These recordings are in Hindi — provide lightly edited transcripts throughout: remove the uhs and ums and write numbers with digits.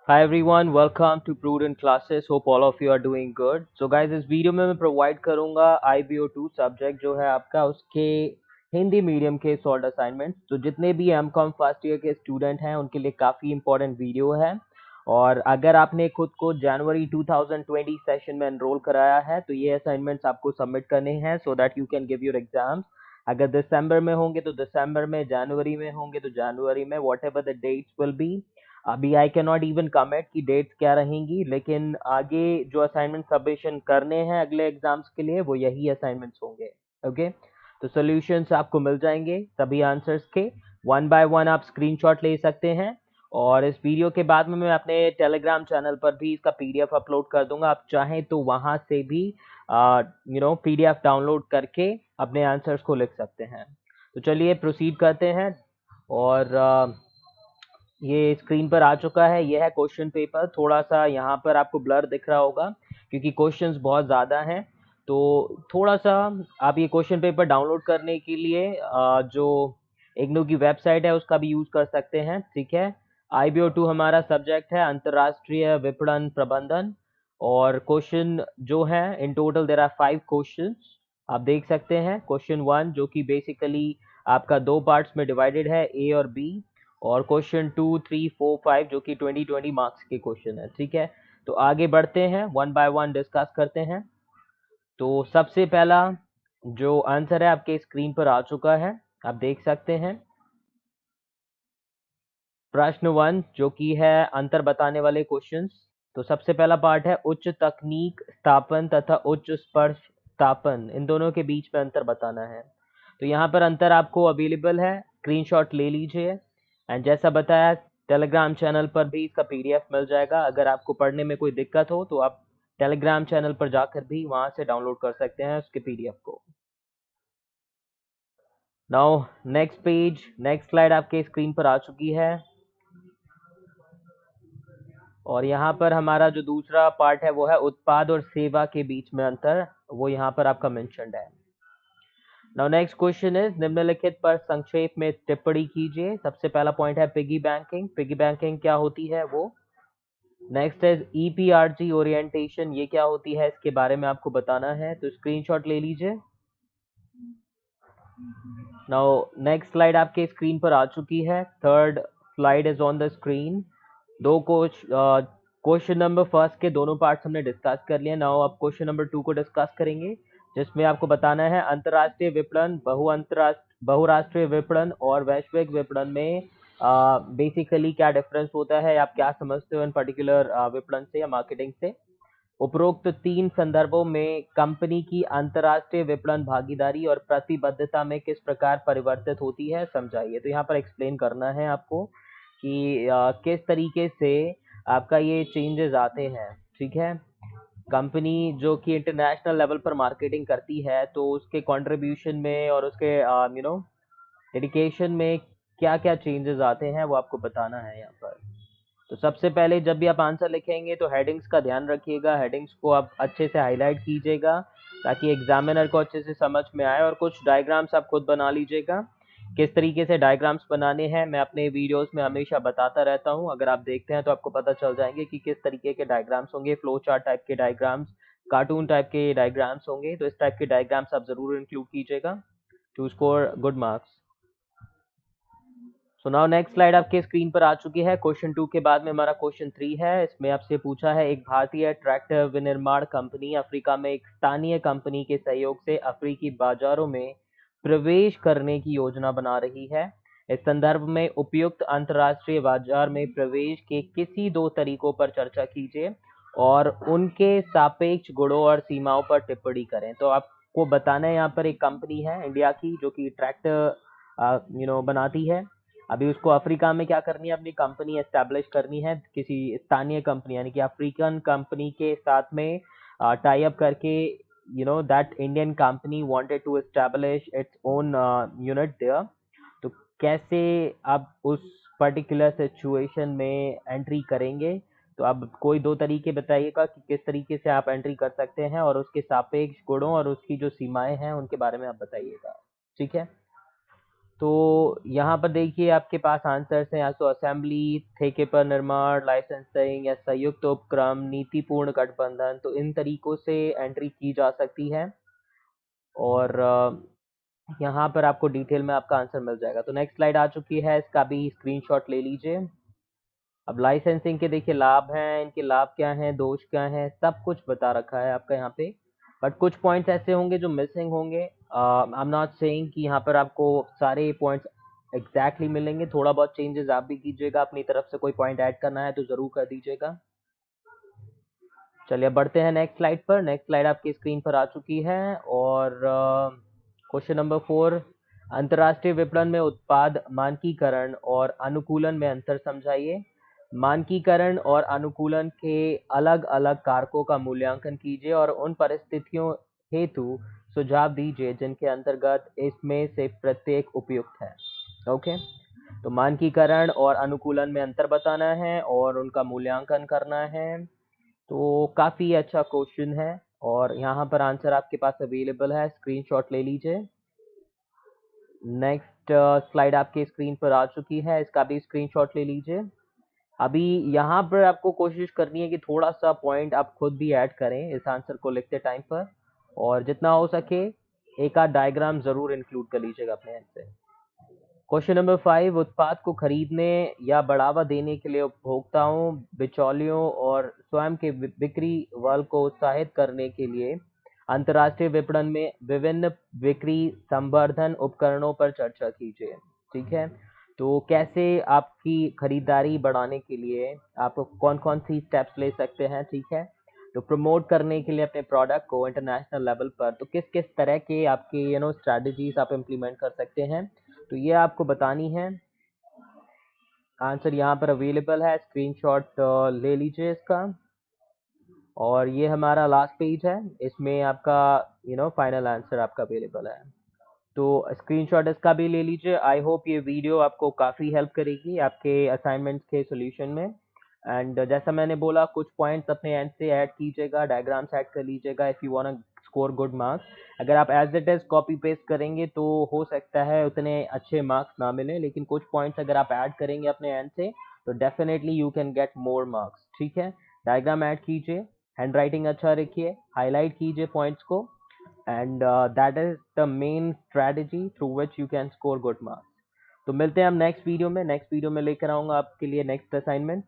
Hi everyone, welcome to Prudent Classes. Hope all of you are doing good. So guys, इस वीडियो में मैं प्रोवाइड करूंगा IBO2 सब्जेक्ट जो है आपका उसके हिंदी मीडियम के सॉल्व असाइनमेंट्स। तो जितने भी एमकॉम फर्स्ट ईयर के स्टूडेंट हैं उनके लिए काफ़ी इंपॉर्टेंट वीडियो है। और अगर आपने खुद को जनवरी 2020 सेशन में एनरोल कराया है तो ये असाइनमेंट्स आपको सबमिट करने हैं so that you can give your exams. अगर दिसंबर में होंगे तो दिसंबर में, जनवरी में होंगे तो जनवरी में, whatever the dates will be. अभी I can not even comment कि डेट्स क्या रहेंगी, लेकिन आगे जो असाइनमेंट सबमिशन करने हैं अगले एग्जाम्स के लिए वो यही असाइनमेंट्स होंगे। ओके, तो सॉल्यूशंस आपको मिल जाएंगे सभी आंसर्स के। वन बाय वन आप स्क्रीनशॉट ले सकते हैं और इस वीडियो के बाद में मैं अपने टेलीग्राम चैनल पर भी इसका पीडीएफ अपलोड कर दूंगा। आप चाहें तो वहां से भी पीडीएफ डाउनलोड करके अपने आंसर्स को लिख सकते हैं। तो चलिए प्रोसीड करते हैं। और ये स्क्रीन पर आ चुका है, ये है क्वेश्चन पेपर। थोड़ा सा यहाँ पर आपको ब्लर दिख रहा होगा क्योंकि क्वेश्चंस बहुत ज़्यादा हैं। तो थोड़ा सा आप ये क्वेश्चन पेपर डाउनलोड करने के लिए जो इग्नू की वेबसाइट है उसका भी यूज़ कर सकते हैं। ठीक है, IBO2 हमारा सब्जेक्ट है अंतर्राष्ट्रीय विपणन प्रबंधन। और क्वेश्चन जो है in total there are 5 questions. आप देख सकते हैं क्वेश्चन 1 जो कि बेसिकली आपका दो पार्ट्स में डिवाइडेड है, ए और बी। और क्वेश्चन 2, 3, 4, 5 जो कि 20 मार्क्स के क्वेश्चन है। ठीक है, तो आगे बढ़ते हैं, वन बाय वन डिस्कस करते हैं। तो सबसे पहला जो आंसर है आपके स्क्रीन पर आ चुका है, आप देख सकते हैं। प्रश्न 1 जो कि है अंतर बताने वाले क्वेश्चंस। तो सबसे पहला पार्ट है उच्च तकनीक स्थापन तथा उच्च स्पर्श स्थापन, इन दोनों के बीच में अंतर बताना है। तो यहाँ पर अंतर आपको अवेलेबल है, स्क्रीनशॉट ले लीजिए। एंड जैसा बताया टेलीग्राम चैनल पर भी इसका पीडीएफ मिल जाएगा। अगर आपको पढ़ने में कोई दिक्कत हो तो आप टेलीग्राम चैनल पर जाकर भी वहां से डाउनलोड कर सकते हैं उसके पीडीएफ को। Now next page, next slide आपके स्क्रीन पर आ चुकी है। और यहाँ पर हमारा जो दूसरा पार्ट है वो है उत्पाद और सेवा के बीच में अंतर, वो यहाँ पर आपका मेंशन्ड है। नाउ नेक्स्ट क्वेश्चन इज निम्नलिखित पर संक्षेप में टिप्पणी कीजिए। सबसे पहला पॉइंट है पिगी बैंकिंग। पिगी बैंकिंग क्या होती है वो। नेक्स्ट इज ईपीआरजी ओरिएंटेशन, ये क्या होती है इसके बारे में आपको बताना है। तो स्क्रीनशॉट ले लीजिए। नाउ नेक्स्ट स्लाइड आपके स्क्रीन पर आ चुकी है, third slide is on the screen. दो क्वेश्चन नंबर फर्स्ट के दोनों पार्ट्स हमने डिस्कस कर लिए। नाउ अब क्वेश्चन नंबर 2 को डिस्कस करेंगे जिसमें आपको बताना है अंतर्राष्ट्रीय विपणन, बहुराष्ट्रीय विपणन और वैश्विक विपणन में बेसिकली क्या डिफरेंस होता है, आप क्या समझते हो इन पर्टिकुलर विपणन से या मार्केटिंग से। उपरोक्त 3 संदर्भों में कंपनी की अंतर्राष्ट्रीय विपणन भागीदारी और प्रतिबद्धता में किस प्रकार परिवर्तित होती है, समझाइए। तो यहाँ पर एक्सप्लेन करना है आपको कि किस तरीके से आपका ये चेंजेस आते हैं। ठीक है, कंपनी जो कि इंटरनेशनल लेवल पर मार्केटिंग करती है तो उसके कंट्रीब्यूशन में और उसके डेडिकेशन में क्या क्या चेंजेस आते हैं वो आपको बताना है यहाँ पर। तो सबसे पहले जब भी आप आंसर लिखेंगे तो हेडिंग्स का ध्यान रखिएगा, हेडिंग्स को आप अच्छे से हाईलाइट कीजिएगा ताकि एग्जामिनर को अच्छे से समझ में आए। और कुछ डायग्राम्स आप खुद बना लीजिएगा। किस तरीके से डायग्राम्स बनाने हैं मैं अपने वीडियोस में हमेशा बताता रहता हूं, अगर आप देखते हैं तो आपको पता चल जाएंगे कि किस तरीके के डायग्राम्स होंगे। फ्लो चार्ट टाइप के डायग्राम्स, कार्टून टाइप के डायग्राम्स होंगे, तो इस टाइप के डायग्राम्स आप जरूर इंक्लूड कीजिएगा to score good marks. So now next slide आपके स्क्रीन पर आ चुकी है। क्वेश्चन 2 के बाद में हमारा क्वेश्चन 3 है। इसमें आपसे पूछा है एक भारतीय ट्रैक्टर विनिर्माण कंपनी अफ्रीका में एक स्थानीय कंपनी के सहयोग से अफ्रीकी बाजारों में प्रवेश करने की योजना बना रही है। इस संदर्भ में उपयुक्त अंतर्राष्ट्रीय बाजार में प्रवेश के किसी दो तरीकों पर चर्चा कीजिए और उनके सापेक्ष गुणों और सीमाओं पर टिप्पणी करें। तो आपको बताना है यहाँ पर एक कंपनी है इंडिया की जो कि ट्रैक्टर बनाती है। अभी उसको अफ्रीका में क्या करनी है, अपनी कंपनी एस्टेब्लिश करनी है किसी स्थानीय कंपनी यानी कि अफ्रीकन कंपनी के साथ में टाई अप करके। That Indian company wanted to establish its own unit there. तो कैसे आप उस पर्टिकुलर सिचुएशन में एंट्री करेंगे, तो आप कोई दो तरीके बताइएगा कि किस तरीके से आप एंट्री कर सकते हैं और उसके सापेक्ष गुणों और उसकी जो सीमाएं हैं उनके बारे में आप बताइएगा। ठीक है, तो यहाँ पर देखिए आपके पास आंसर्स हैं या तो असेंबली, ठेके पर निर्माण, लाइसेंसिंग या संयुक्त उपक्रम, नीतिपूर्ण गठबंधन, तो इन तरीकों से एंट्री की जा सकती है और यहाँ पर आपको डिटेल में आपका आंसर मिल जाएगा। तो नेक्स्ट स्लाइड आ चुकी है, इसका भी स्क्रीनशॉट ले लीजिए। अब लाइसेंसिंग के देखिए लाभ हैं, इनके लाभ क्या हैं, दोष क्या हैं, सब कुछ बता रखा है आपका यहाँ पे। बट कुछ पॉइंट्स ऐसे होंगे जो मिसिंग होंगे। आई एम नॉट सेइंग कि यहाँ पर आपको सारे पॉइंट्स एग्जैक्टली मिलेंगे, थोड़ा बहुत चेंजेस आप भी कीजिएगा, अपनी तरफ से कोई पॉइंट ऐड करना है तो जरूर कर दीजिएगा। चलिए बढ़ते हैं नेक्स्ट स्लाइड पर। नेक्स्ट स्लाइड आपकी स्क्रीन पर आ चुकी है और क्वेश्चन नंबर 4, अंतर्राष्ट्रीय विपणन में उत्पाद मानकीकरण और अनुकूलन में अंतर समझाइए। मानकीकरण और अनुकूलन के अलग अलग कारकों का मूल्यांकन कीजिए और उन परिस्थितियों हेतु सुझाव दीजिए जिनके अंतर्गत इसमें से प्रत्येक उपयुक्त है। ओके, तो मानकीकरण और अनुकूलन में अंतर बताना है और उनका मूल्यांकन करना है। तो काफी अच्छा क्वेश्चन है और यहाँ पर आंसर आपके पास अवेलेबल है, स्क्रीनशॉट ले लीजिए। नेक्स्ट स्लाइड आपके स्क्रीन पर आ चुकी है, इसका भी स्क्रीनशॉट ले लीजिए। अभी यहाँ पर आपको कोशिश करनी है कि थोड़ा सा पॉइंट आप खुद भी ऐड करें इस आंसर को लिखते टाइम पर, और जितना हो सके एक आध डायग्राम जरूर इंक्लूड कर लीजिएगा अपने एंड से। क्वेश्चन नंबर 5, उत्पाद को खरीदने या बढ़ावा देने के लिए उपभोक्ताओं, बिचौलियों और स्वयं के बिक्री बल को उत्साहित करने के लिए अंतर्राष्ट्रीय विपणन में विभिन्न बिक्री संवर्धन उपकरणों पर चर्चा कीजिए। ठीक है, तो कैसे आपकी खरीदारी बढ़ाने के लिए आप कौन कौन सी स्टेप्स ले सकते हैं। ठीक है, तो प्रमोट करने के लिए अपने प्रोडक्ट को इंटरनेशनल लेवल पर तो किस किस तरह के आपके स्ट्रेटजीज आप इम्प्लीमेंट कर सकते हैं, तो ये आपको बतानी है। आंसर यहाँ पर अवेलेबल है, स्क्रीनशॉट ले लीजिए इसका। और ये हमारा लास्ट पेज है, इसमें आपका फाइनल आंसर आपका अवेलेबल है। तो स्क्रीनशॉट इसका भी ले लीजिए। आई होप ये वीडियो आपको काफ़ी हेल्प करेगी आपके असाइनमेंट्स के सॉल्यूशन में। एंड जैसा मैंने बोला, कुछ पॉइंट्स अपने एंड से ऐड कीजिएगा, डायग्राम्स ऐड कर लीजिएगा if you want score good marks. अगर आप as it is copy paste करेंगे तो हो सकता है उतने अच्छे मार्क्स ना मिले, लेकिन कुछ पॉइंट्स अगर आप ऐड करेंगे अपने एंड से तो definitely you can get more marks. ठीक है, डायग्राम ऐड कीजिए, हैंड राइटिंग अच्छा रखिए, हाईलाइट कीजिए पॉइंट्स को, and that is the main strategy through which you can score good marks. तो मिलते हैं हम नेक्स्ट वीडियो में। नेक्स्ट वीडियो में लेकर आऊँगा आपके लिए नेक्स्ट असाइनमेंट।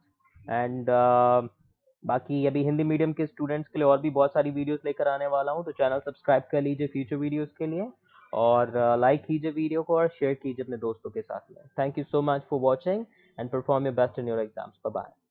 एंड बाकी अभी हिंदी मीडियम के स्टूडेंट्स के लिए और भी बहुत सारी वीडियोस लेकर आने वाला हूँ, तो चैनल सब्सक्राइब कर लीजिए फ्यूचर वीडियोस के लिए, और लाइक कीजिए वीडियो को और शेयर कीजिए अपने दोस्तों के साथ में। Thank you so much for watching and perform your best in your exams. Bye bye.